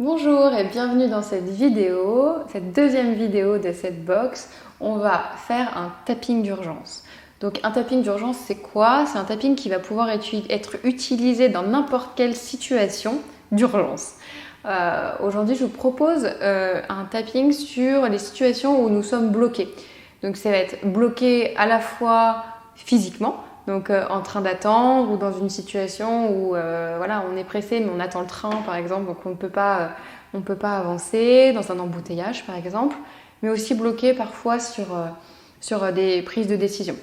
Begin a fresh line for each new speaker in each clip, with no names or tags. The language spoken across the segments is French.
Bonjour et bienvenue dans cette vidéo, cette deuxième vidéo de cette box. On va faire un tapping d'urgence. Donc un tapping d'urgence, c'est quoi? C'est un tapping qui va pouvoir être utilisé dans n'importe quelle situation d'urgence. Aujourd'hui, je vous propose un tapping sur les situations où nous sommes bloqués. Donc ça va être bloqué à la fois physiquement, donc en train d'attendre ou dans une situation où voilà, on est pressé mais on attend le train par exemple, donc on ne peut pas avancer, dans un embouteillage par exemple, mais aussi bloqué parfois sur des prises de décision.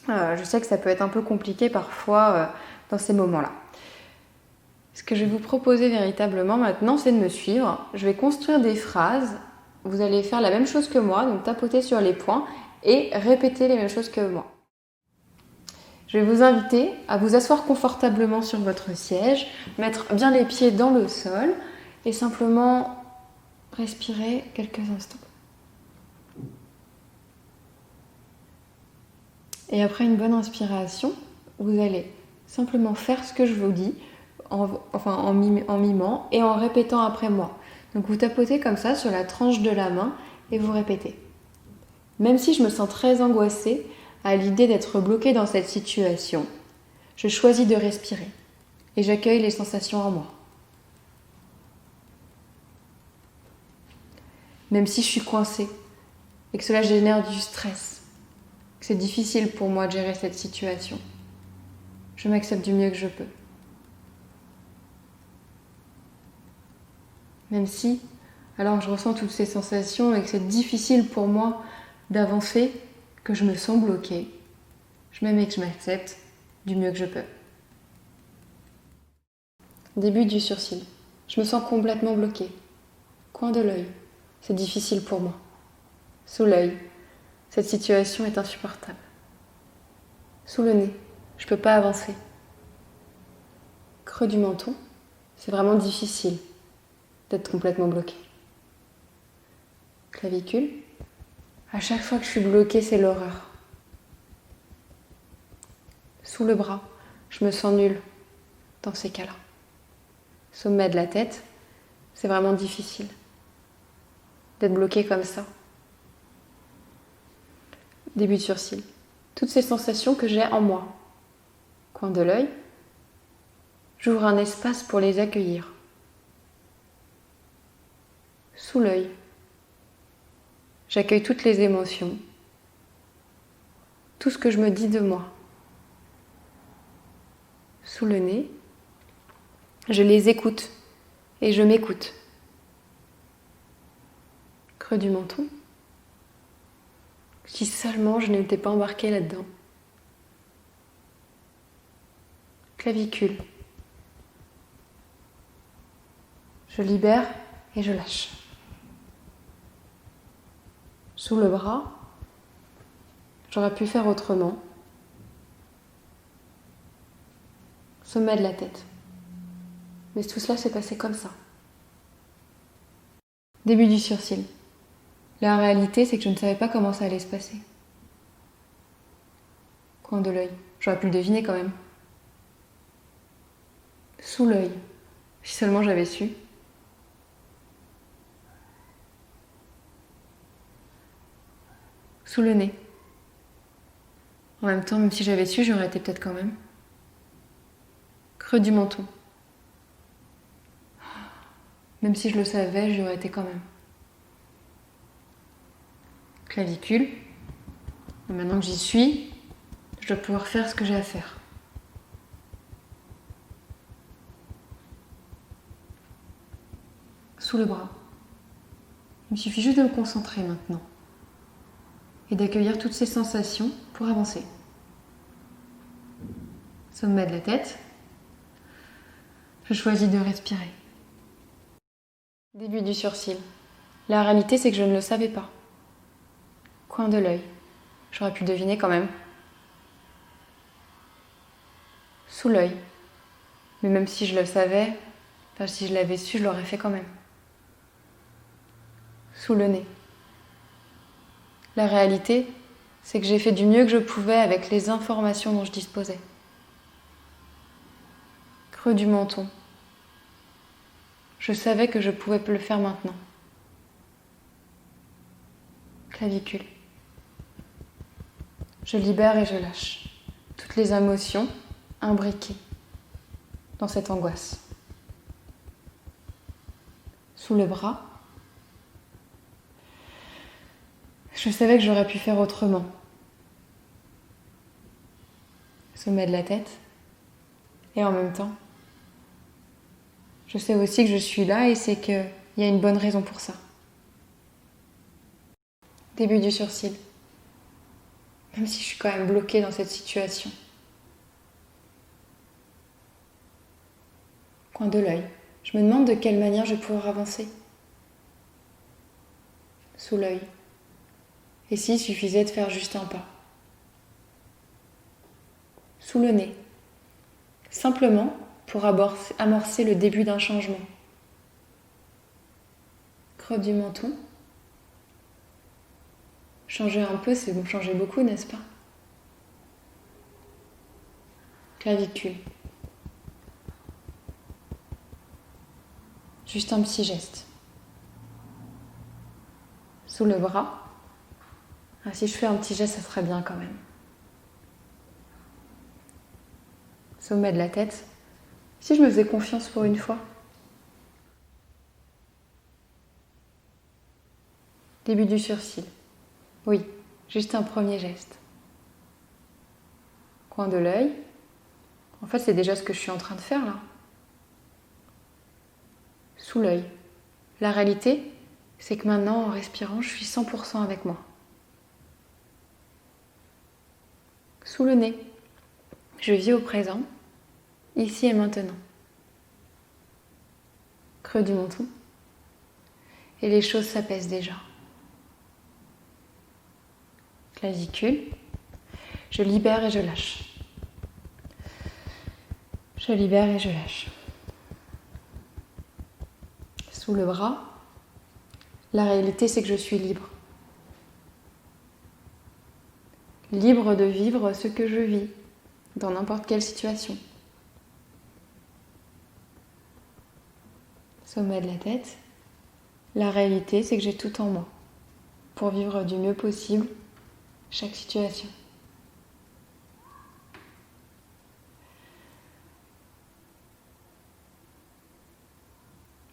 Je sais que ça peut être un peu compliqué parfois dans ces moments-là. Ce que je vais vous proposer véritablement maintenant, c'est de me suivre. Je vais construire des phrases. Vous allez faire la même chose que moi, donc tapoter sur les points et répéter les mêmes choses que moi. Je vais vous inviter à vous asseoir confortablement sur votre siège, mettre bien les pieds dans le sol et simplement respirer quelques instants. Et après une bonne inspiration, vous allez simplement faire ce que je vous dis, en mimant et en répétant après moi. Donc vous tapotez comme ça sur la tranche de la main et vous répétez. Même si je me sens très angoissée à l'idée d'être bloquée dans cette situation, je choisis de respirer et j'accueille les sensations en moi. Même si je suis coincée et que cela génère du stress, que c'est difficile pour moi de gérer cette situation, je m'accepte du mieux que je peux. Même si, alors je ressens toutes ces sensations et que c'est difficile pour moi d'avancer, que je me sens bloquée, je m'aime et que je m'accepte du mieux que je peux. Début du sourcil. Je me sens complètement bloquée. Coin de l'œil. C'est difficile pour moi. Sous l'œil. Cette situation est insupportable. Sous le nez. Je ne peux pas avancer. Creux du menton. C'est vraiment difficile d'être complètement bloquée. Clavicule. À chaque fois que je suis bloquée, c'est l'horreur. Sous le bras. Je me sens nulle dans ces cas-là. Sommet de la tête. C'est vraiment difficile d'être bloqué comme ça. Début de sourcil. Toutes ces sensations que j'ai en moi. Coin de l'œil. J'ouvre un espace pour les accueillir. Sous l'œil. J'accueille toutes les émotions. Tout ce que je me dis de moi. Sous le nez. Je les écoute et je m'écoute. Creux du menton. Si seulement je n'étais pas embarquée là-dedans. Clavicule. Je libère et je lâche. Sous le bras, j'aurais pu faire autrement. Sommet de la tête. Mais tout cela s'est passé comme ça. Début du sourcil. La réalité, c'est que je ne savais pas comment ça allait se passer. Coin de l'œil. J'aurais pu le deviner quand même. Sous l'œil. Si seulement j'avais su. Sous le nez. En même temps, même si j'avais su, j'aurais été peut-être quand même. Creux du menton. Même si je le savais, j'aurais été quand même. Clavicule. Et maintenant que j'y suis, je dois pouvoir faire ce que j'ai à faire. Sous le bras. Il me suffit juste de me concentrer maintenant et d'accueillir toutes ces sensations pour avancer. Sommet de la tête. Je choisis de respirer. Début du sourcil. La réalité, c'est que je ne le savais pas. Coin de l'œil. J'aurais pu le deviner quand même. Sous l'œil. Mais même si je le savais, si je l'avais su, je l'aurais fait quand même. Sous le nez. La réalité, c'est que j'ai fait du mieux que je pouvais avec les informations dont je disposais. Creux du menton. Je savais que je pouvais le faire maintenant. Clavicule. Je libère et je lâche toutes les émotions imbriquées dans cette angoisse. Sous le bras, je savais que j'aurais pu faire autrement. Sommet de la tête. Et en même temps, je sais aussi que je suis là et c'est qu'il y a une bonne raison pour ça. Début du sourcil. Même si je suis quand même bloquée dans cette situation. Coin de l'œil. Je me demande de quelle manière je vais pouvoir avancer. Sous l'œil. Et s'il suffisait de faire juste un pas. Sous le nez. Simplement pour amorcer le début d'un changement. Creux du menton. Changer un peu, c'est changer beaucoup, n'est-ce pas? Clavicule. Juste un petit geste. Sous le bras. Ah, si je fais un petit geste, ça serait bien quand même. Sommet de la tête. Si je me faisais confiance pour une fois. Début du sourcil. Oui, juste un premier geste. Coin de l'œil. En fait, c'est déjà ce que je suis en train de faire là. Sous l'œil. La réalité, c'est que maintenant, en respirant, je suis 100% avec moi. Sous le nez. Je vis au présent, ici et maintenant. Creux du menton. Et les choses s'apaisent déjà. Clavicule. Je libère et je lâche. Je libère et je lâche. Sous le bras. La réalité, c'est que je suis libre. Libre de vivre ce que je vis, dans n'importe quelle situation. Sommet de la tête. La réalité, c'est que j'ai tout en moi pour vivre du mieux possible chaque situation.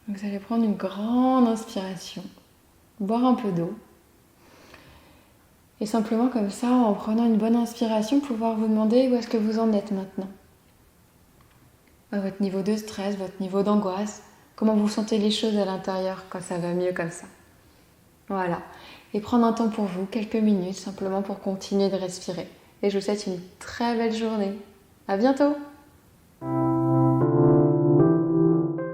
Vous allez prendre une grande inspiration, boire un peu d'eau. Et simplement comme ça, en prenant une bonne inspiration, pouvoir vous demander où est-ce que vous en êtes maintenant. À votre niveau de stress, votre niveau d'angoisse, comment vous sentez les choses à l'intérieur quand ça va mieux comme ça. Voilà. Et prendre un temps pour vous, quelques minutes, simplement pour continuer de respirer. Et je vous souhaite une très belle journée. À bientôt!